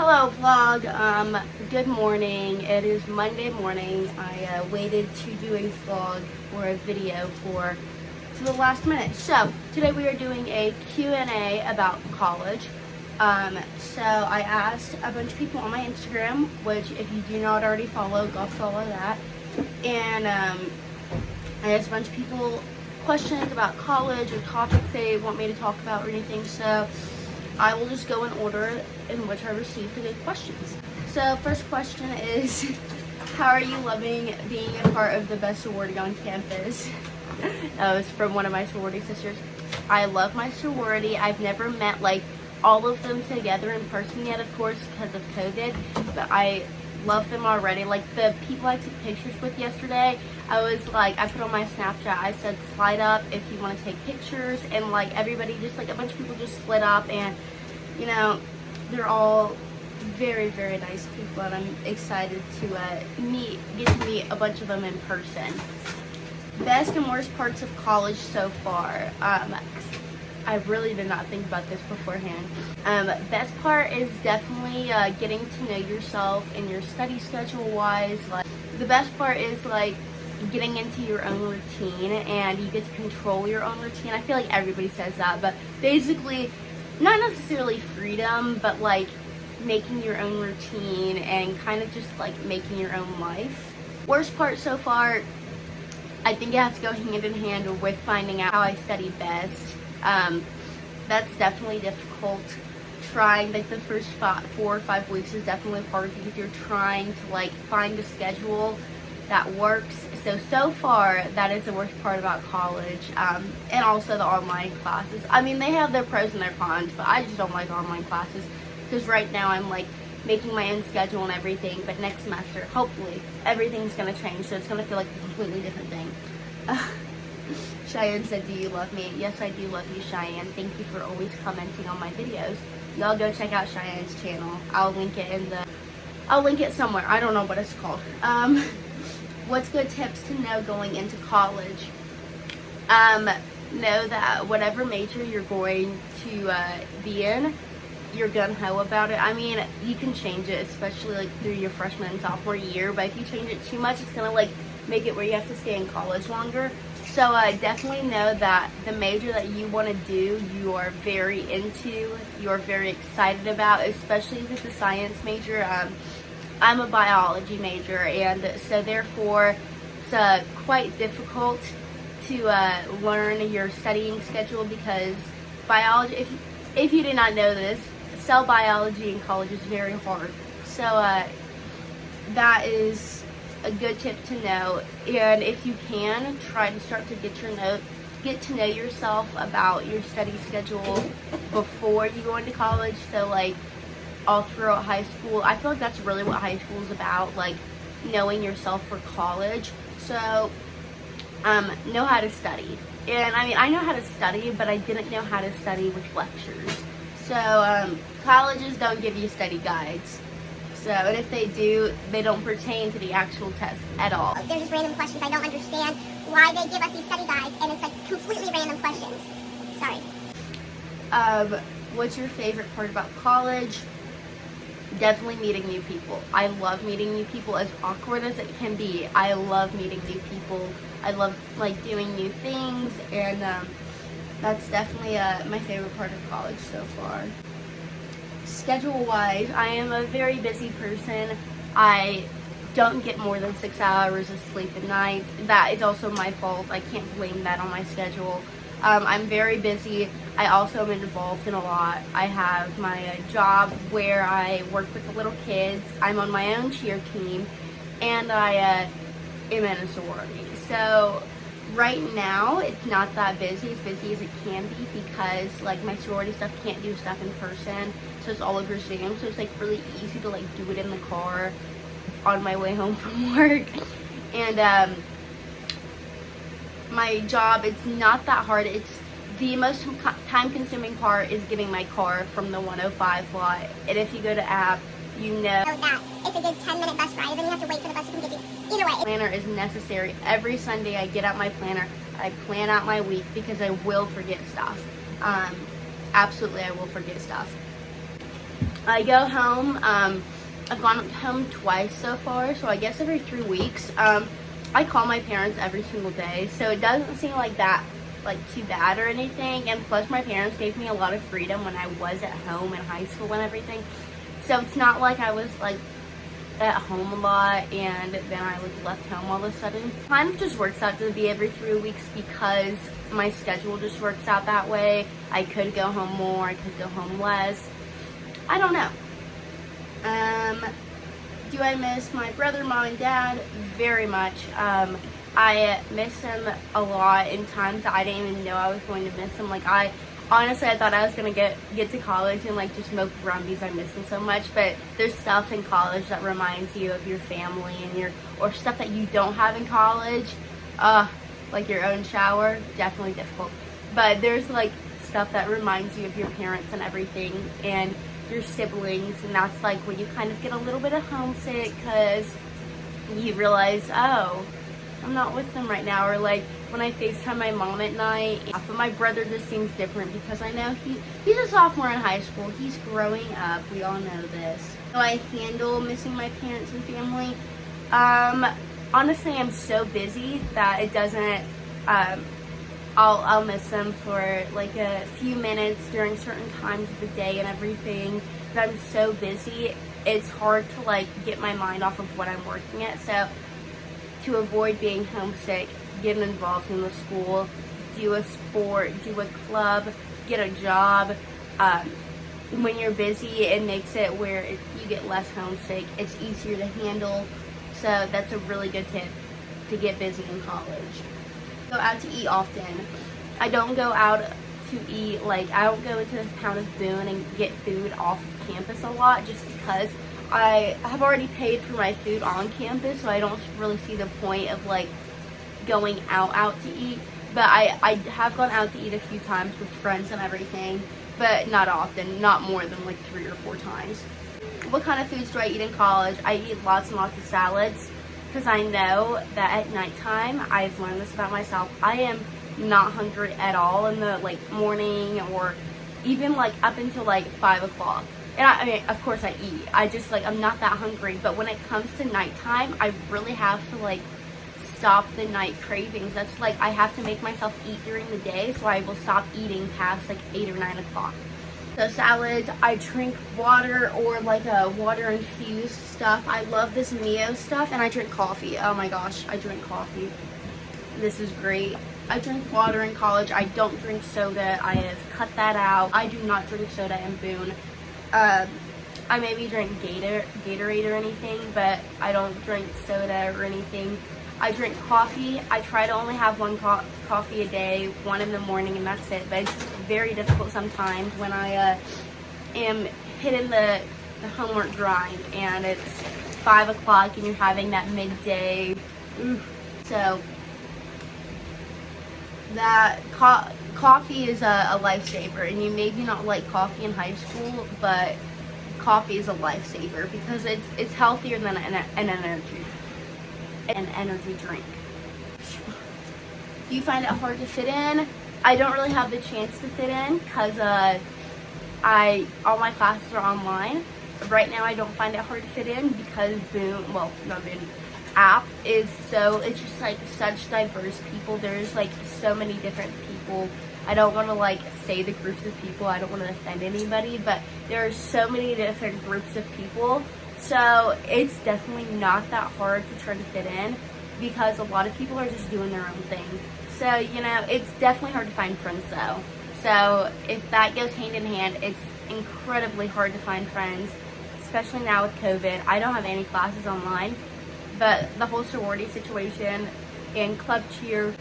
Hello vlog, good morning. It is Monday morning. I waited to do a vlog or a video to the last minute. So today we are doing a Q&A about college. So I asked a bunch of people on my Instagram, which if you do not already follow, go follow that. And I asked a bunch of people questions about college or topics they want me to talk about or anything. So I will just go in order in which I received the good questions. So first question is, how are you loving being a part of the best sorority on campus? That was from one of my sorority sisters. I love my sorority. I've never met like all of them together in person yet, of course, because of COVID, but I love them already. Like the people I took pictures with yesterday, I put on my Snapchat, I said slide up if you want to take pictures, and like everybody just like a bunch of people just split up, and you know, they're all very, very nice people, and I'm excited to get to meet a bunch of them in person. Best and worst parts of college so far. I really did not think about this beforehand. Best part is definitely getting to know yourself and your study schedule wise. Like the best part is like getting into your own routine, and you get to control your own routine. I feel like everybody says that, but basically not necessarily freedom, but like making your own routine and kind of just like making your own life. Worst part so far, I think it has to go hand in hand with finding out how I study best. That's definitely difficult. Trying like the first 4 or 5 weeks is definitely hard because you're trying to like find a schedule that works. So far that is the worst part about college, and also the online classes. I mean, they have their pros and their cons, but I just don't like online classes because right now I'm like making my own schedule and everything, but next semester hopefully everything's gonna change, so it's gonna feel like a completely different thing. Cheyenne said, do you love me? Yes, I do love you, Cheyenne. Thank you for always commenting on my videos. Y'all go check out Cheyenne's channel. I'll link it somewhere. I don't know what it's called. What's good tips to know going into college? Know that whatever major you're going to be in, you're gung-ho about it. I mean, you can change it, especially like through your freshman and sophomore year, but if you change it too much, it's gonna like make it where you have to stay in college longer. So definitely know that the major that you want to do, you are very into, you are very excited about, especially if it's a science major. I'm a biology major, and so therefore it's quite difficult to learn your studying schedule because biology, if you did not know this, cell biology in college is very hard. So that is a good tip to know, and if you can, try to start to get to know yourself about your study schedule before you go into college. So like all throughout high school, I feel like that's really what high school is about, like knowing yourself for college. So know how to study. And I mean, I know how to study, but I didn't know how to study with lectures. So colleges don't give you study guides. So, and if they do, they don't pertain to the actual test at all. They're just random questions. I don't understand why they give us these study guides, and it's like completely random questions. Sorry. What's your favorite part about college? Definitely meeting new people. I love meeting new people, as awkward as it can be. I love meeting new people. I love like doing new things, and that's definitely my favorite part of college so far. Schedule wise, I am a very busy person. I don't get more than 6 hours of sleep at night. That is also my fault. I can't blame that on my schedule. I'm very busy. I also am involved in a lot. I have my job where I work with the little kids. I'm on my own cheer team, and I am in a sorority. So right now it's not that busy, as busy as it can be, because like my sorority stuff can't do stuff in person, so it's all over Zoom. So it's like really easy to like do it in the car on my way home from work. And my job, it's not that hard. It's the most time-consuming part is getting my car from the 105 lot. And if you go to app, you know that it's a good 10-minute bus ride, and then you have to wait for the bus to come get you. Either way, planner is necessary. Every Sunday I get out my planner. I plan out my week because I will forget stuff. Absolutely, I will forget stuff. I go home. I've gone home twice so far, so I guess every 3 weeks. I call my parents every single day, so it doesn't seem like that too bad or anything. And plus, my parents gave me a lot of freedom when I was at home in high school and everything. So it's not like I was at home a lot and then I left home all of a sudden. Kind of just works out to be every 3 weeks because my schedule just works out that way. I could go home more, I could go home less. I don't know. Do I miss my brother, mom, and dad? Very much. I miss them a lot in times that I didn't even know I was going to miss them. I thought I was gonna get to college and just smoke brumbies. I miss them so much, but there's stuff in college that reminds you of your family and or stuff that you don't have in college, like your own shower. Definitely difficult, but there's stuff that reminds you of your parents and everything and your siblings, and that's when you kind of get a little bit of homesick because you realize, oh, I'm not with them right now. Or when I FaceTime my mom at night. But my brother just seems different because I know he's a sophomore in high school. He's growing up. We all know this. So I handle missing my parents and family. Honestly, I'm so busy that it doesn't, I'll miss them for a few minutes during certain times of the day and everything. But I'm so busy, it's hard to get my mind off of what I'm working at. So to avoid being homesick, get involved in the school, do a sport, do a club, get a job. When you're busy, it makes it where you get less homesick. It's easier to handle. So that's a really good tip to get busy in college. Go out to eat often. I don't go out to eat, I don't go into the town of Boone and get food off of campus a lot just because I have already paid for my food on campus, so I don't really see the point of going out to eat. But I have gone out to eat a few times with friends and everything, but not often, not more than 3 or 4 times. What kind of foods do I eat in college? I eat lots and lots of salads because I know that at nighttime, I've learned this about myself, I am not hungry at all in the morning or even up until 5 o'clock. And I mean, of course I eat. I just I'm not that hungry. But when it comes to nighttime, I really have to stop the night cravings. That's I have to make myself eat during the day, so I will stop eating past 8 or 9 o'clock. So salads, I drink water or a water infused stuff. I love this Mio stuff, and I drink coffee. Oh my gosh, I drink coffee. This is great. I drink water in college. I don't drink soda. I have cut that out. I do not drink soda in Boone. I maybe drink Gatorade or anything, but I don't drink soda or anything. I drink coffee. I try to only have one coffee a day, one in the morning, and that's it. But it's very difficult sometimes when I am hitting the homework grind and it's 5 o'clock and you're having that midday. So that coffee is a lifesaver, and you maybe not like coffee in high school, but coffee is a lifesaver because it's healthier than an energy drink. Do you find it hard to fit in? I don't really have the chance to fit in because all my classes are online. Right now I don't find it hard to fit in because Boone app is it's just such diverse people. There's so many different people. I don't want to say the groups of people. I don't want to offend anybody, but there are so many different groups of people. So it's definitely not that hard to try to fit in because a lot of people are just doing their own thing. So, it's definitely hard to find friends though. So if that goes hand in hand, it's incredibly hard to find friends, especially now with COVID. I don't have any classes online, but the whole sorority situation and club cheer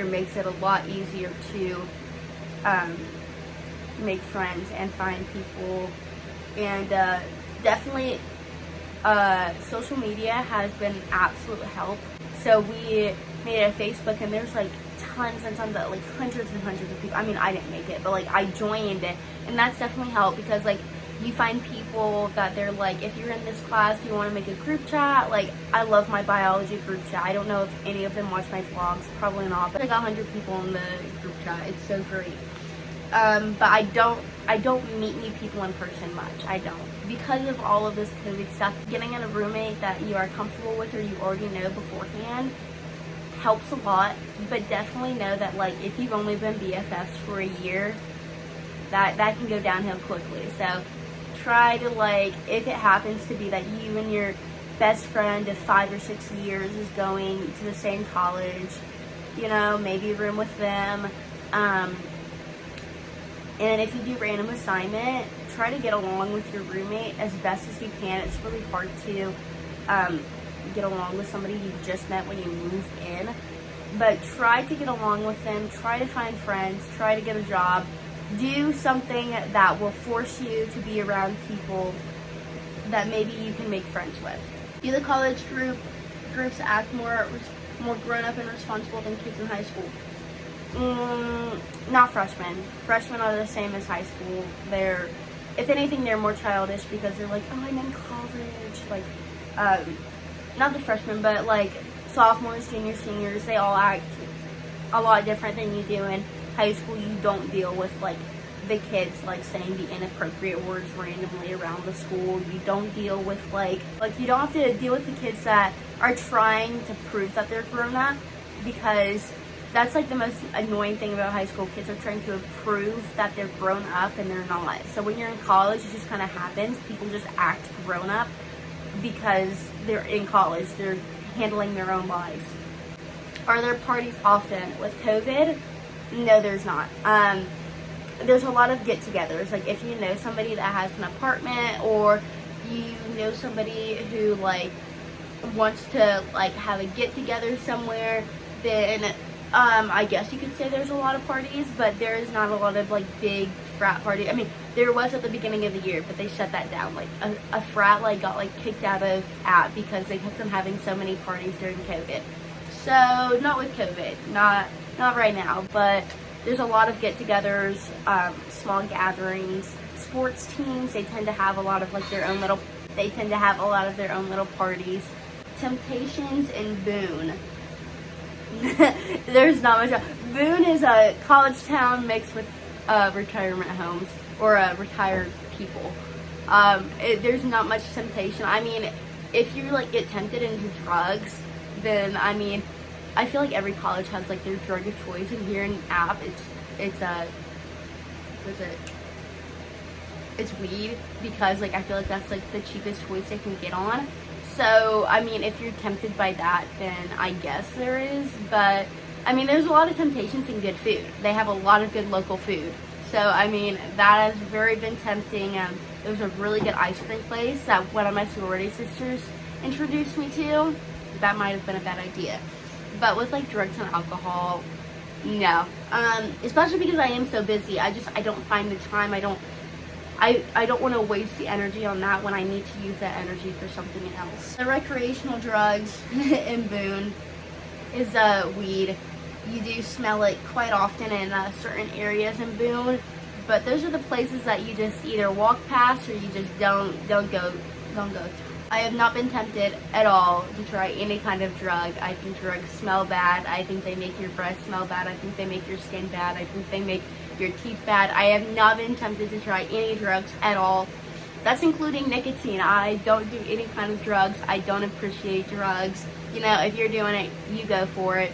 makes it a lot easier to make friends and find people. And definitely social media has been absolute help. So we made a Facebook, and there's tons and tons of hundreds and hundreds of people. I mean, I didn't make it, but I joined it, and that's definitely helped because you find people that they're if you're in this class, do you want to make a group chat? I love my biology group chat. I don't know if any of them watch my vlogs, probably not, but 100 people in the group chat. It's so great. But I don't meet new people in person much. I don't. Because of all of this COVID stuff, getting in a roommate that you are comfortable with or you already know beforehand helps a lot. But definitely know that, like, if you've only been BFFs for a year, that can go downhill quickly. So try to, like, if it happens to be that you and your best friend of 5 or 6 years is going to the same college, you know, maybe room with them. And if you do random assignment, try to get along with your roommate as best as you can. It's really hard to get along with somebody you just met when you moved in. But try to get along with them. Try to find friends. Try to get a job. Do something that will force you to be around people that maybe you can make friends with. Do the college groups act more grown up and responsible than kids in high school? Not freshmen. Freshmen are the same as high school. If anything, they're more childish because they're like, oh, I'm in college. Like, not the freshmen, but like sophomores, juniors, seniors, they all act a lot different than you do in high school. You don't deal with like the kids like saying the inappropriate words randomly around the school. You don't deal with like you don't have to deal with the kids that are trying to prove that they're grown up, because that's like the most annoying thing about high school. Kids are trying to prove that they're grown up and they're not. So when you're in college, it just kind of happens. People just act grown up because they're in college. They're handling their own lives. Are there parties often? With COVID, no, there's not. There's a lot of get-togethers. Like if you know somebody that has an apartment, or you know somebody who like wants to like have a get-together somewhere, then I guess you could say there's a lot of parties, but there is not a lot of like big frat parties. I mean, there was at the beginning of the year, but they shut that down. Like a frat like got like kicked out of app because they kept on having so many parties during COVID. So not with COVID, not right now, but there's a lot of get-togethers, small gatherings. Sports teams, they tend to have a lot of like their own little. They tend to have a lot of their own little parties. Temptations in Boone. There's not much. Boone is a college town mixed with retirement homes or retired people. There's not much temptation. I mean, if you like get tempted into drugs, then I mean, I feel like every college has like their drug of choice. And here in App, it's weed, because like I feel like that's like the cheapest choice they can get on. So, I mean, if you're tempted by that, then I guess there is. But, I mean, there's a lot of temptations in good food. They have a lot of good local food. So, I mean, that has very been tempting. There was a really good ice cream place that one of my sorority sisters introduced me to. That might have been a bad idea. But with, like, drugs and alcohol, no. Especially because I am so busy. I don't find the time. I don't want to waste the energy on that when I need to use that energy for something else. The recreational drugs in Boone is weed. You do smell it quite often in certain areas in Boone, but those are the places that you just either walk past or you just don't go through. I have not been tempted at all to try any kind of drug. I think drugs smell bad. I think they make your breath smell bad. I think they make your skin bad. I think they make your teeth bad. I have not been tempted to try any drugs at all. That's including nicotine. I don't do any kind of drugs. I don't appreciate drugs. You know, if you're doing it, you go for it.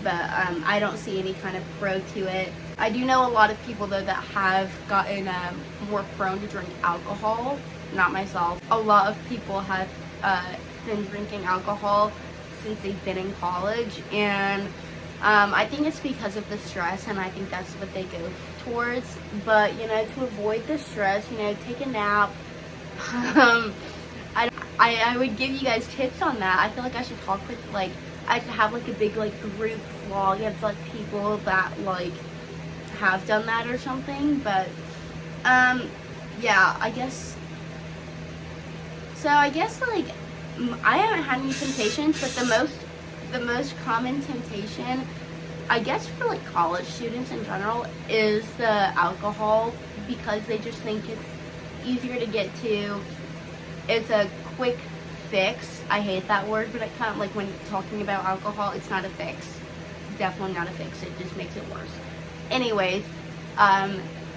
But I don't see any kind of pro to it. I do know a lot of people though that have gotten more prone to drink alcohol. Not myself. A lot of people have been drinking alcohol since they've been in college, and I think it's because of the stress, and I think that's what they go towards. But, you know, to avoid the stress, you know, take a nap. I would give you guys tips on that. I feel like I should talk with, like, I should have, like, a big, like, group vlog of, like, people that, like, have done that or something. But, yeah, I guess. So, I guess, like, I haven't had any temptations, but the most common temptation, I guess for like college students in general, is the alcohol, because they just think it's easier to get to. It's a quick fix. I hate that word, but it kind of like when talking about alcohol, it's not a fix. Definitely not a fix. It just makes it worse. Anyways,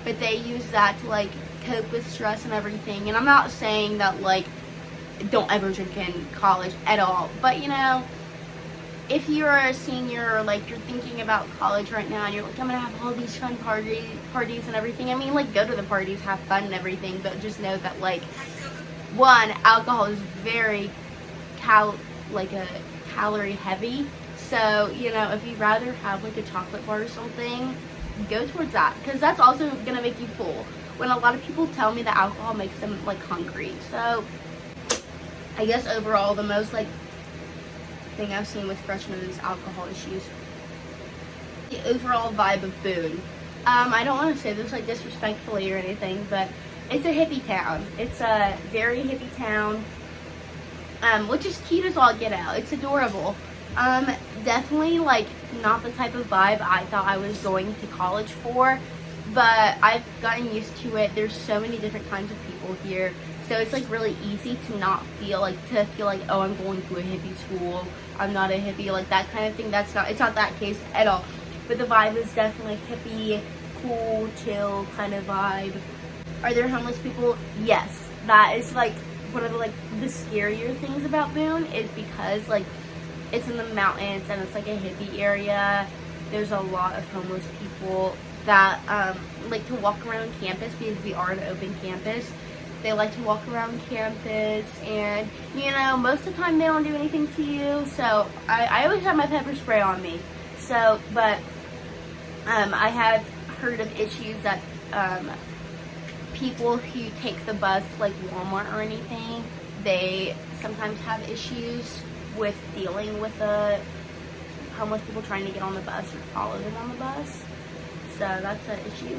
but they use that to like cope with stress and everything. And I'm not saying that like don't ever drink in college at all, but you know, if you're a senior or like you're thinking about college right now and you're like, I'm gonna have all these fun parties and everything, I mean, like, go to the parties, have fun and everything, but just know that like, one, alcohol is very calorie heavy. So, you know, if you'd rather have like a chocolate bar or something, go towards that, because that's also gonna make you full. When a lot of people tell me that alcohol makes them like hungry. So I guess overall the most like thing I've seen with freshmen is alcohol issues. The overall vibe of Boone. I don't want to say this like disrespectfully or anything, but it's a hippie town. It's a very hippie town, which is cute as all get out. It's adorable. Definitely like not the type of vibe I thought I was going to college for, but I've gotten used to it. There's so many different kinds of people here, so it's like really easy to not feel like, oh, I'm going to a hippie school, I'm not a hippie, like that kind of thing. It's not that case at all. But the vibe is definitely hippie, cool, chill kind of vibe. Are there homeless people? Yes. That is like one of the scarier things about Boone, is because like it's in the mountains and it's like a hippie area. There's a lot of homeless people that like to walk around campus, because we are an open campus. They like to walk around campus, and you know, most of the time they don't do anything to you. So I always have my pepper spray on me. So, but I have heard of issues that people who take the bus to like Walmart or anything, they sometimes have issues with dealing with the homeless people trying to get on the bus or follow them on the bus. So that's an issue.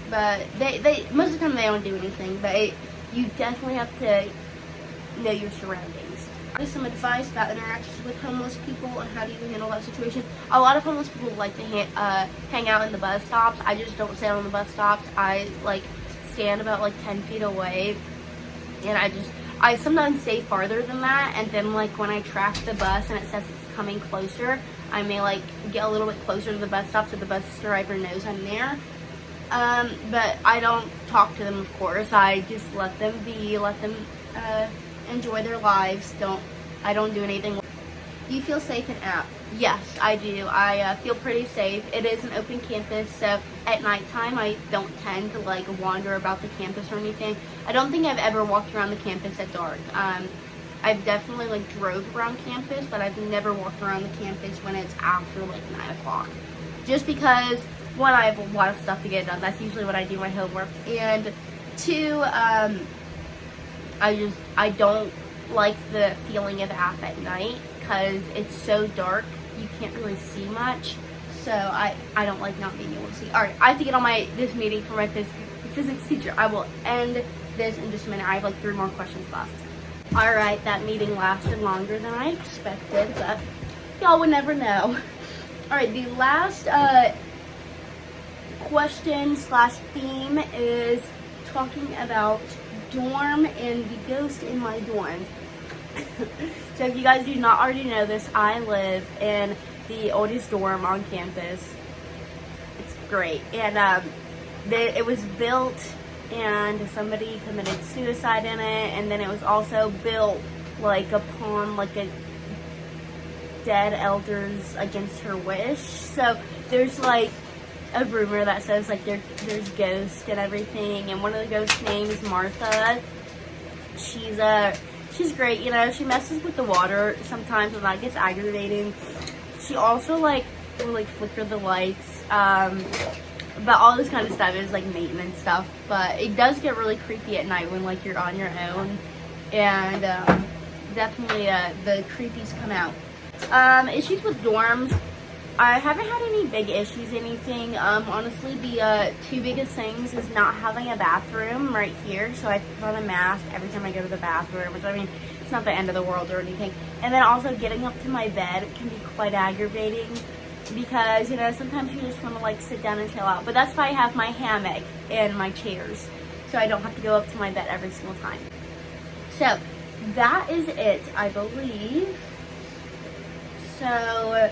But they most of the time they don't do anything, but you definitely have to know your surroundings. There's some advice about interactions with homeless people and how do you handle that situation. A lot of homeless people like to hang out in the bus stops. I just don't stand on the bus stops. I like stand about like 10 feet away, and I sometimes stay farther than that, and then like when I track the bus and it says it's coming closer, I may like get a little bit closer to the bus stop so the bus driver knows I'm there. But I don't talk to them, of course. I just let them be, enjoy their lives. I don't do anything. Do you feel safe in App? Yes, I do. I feel pretty safe. It is an open campus, so at nighttime I don't tend to like wander about the campus or anything. I don't think I've ever walked around the campus at dark. I've definitely like drove around campus, but I've never walked around the campus when it's after like 9 o'clock. Just because, one, I have a lot of stuff to get done. That's usually when I do my homework. And two, I don't like the feeling of App at night because it's so dark. You can't really see much. So I don't like not being able to see. Alright, I have to get on this meeting for my physics teacher. I will end this in just a minute. I have like 3 more questions left. Alright, that meeting lasted longer than I expected, but y'all would never know. Alright, the last question/theme is talking about dorm and the ghost in my dorm. So if you guys do not already know this, I live in the oldest dorm on campus. It's great. And it was built and somebody committed suicide in it, and then it was also built like upon like a dead elder's against her wish. So there's like a rumor that says like there's ghosts and everything, and one of the ghosts' name is Martha. She's great, you know. She messes with the water sometimes and that gets aggravating. She also like will like flicker the lights, but all this kind of stuff is like maintenance stuff. But it does get really creepy at night when like you're on your own, and definitely the creepies come out. Issues with dorms. I haven't had any big issues, anything. Honestly, the 2 biggest things is not having a bathroom right here, so I have to put on a mask every time I go to the bathroom, which I mean, it's not the end of the world or anything. And then also getting up to my bed can be quite aggravating because, you know, sometimes you just want to like sit down and chill out. But that's why I have my hammock and my chairs, so I don't have to go up to my bed every single time. So that is it, I believe. So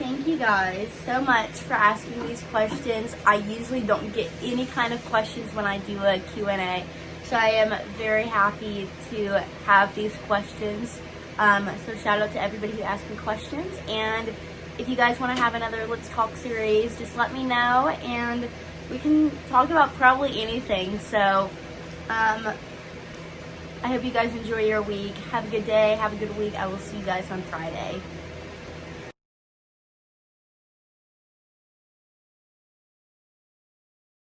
thank you guys so much for asking these questions. I usually don't get any kind of questions when I do a Q&A, so I am very happy to have these questions. So shout out to everybody who asked me questions, and if you guys want to have another Let's Talk series, just let me know, and we can talk about probably anything. So I hope you guys enjoy your week. Have a good day. Have a good week. I will see you guys on Friday.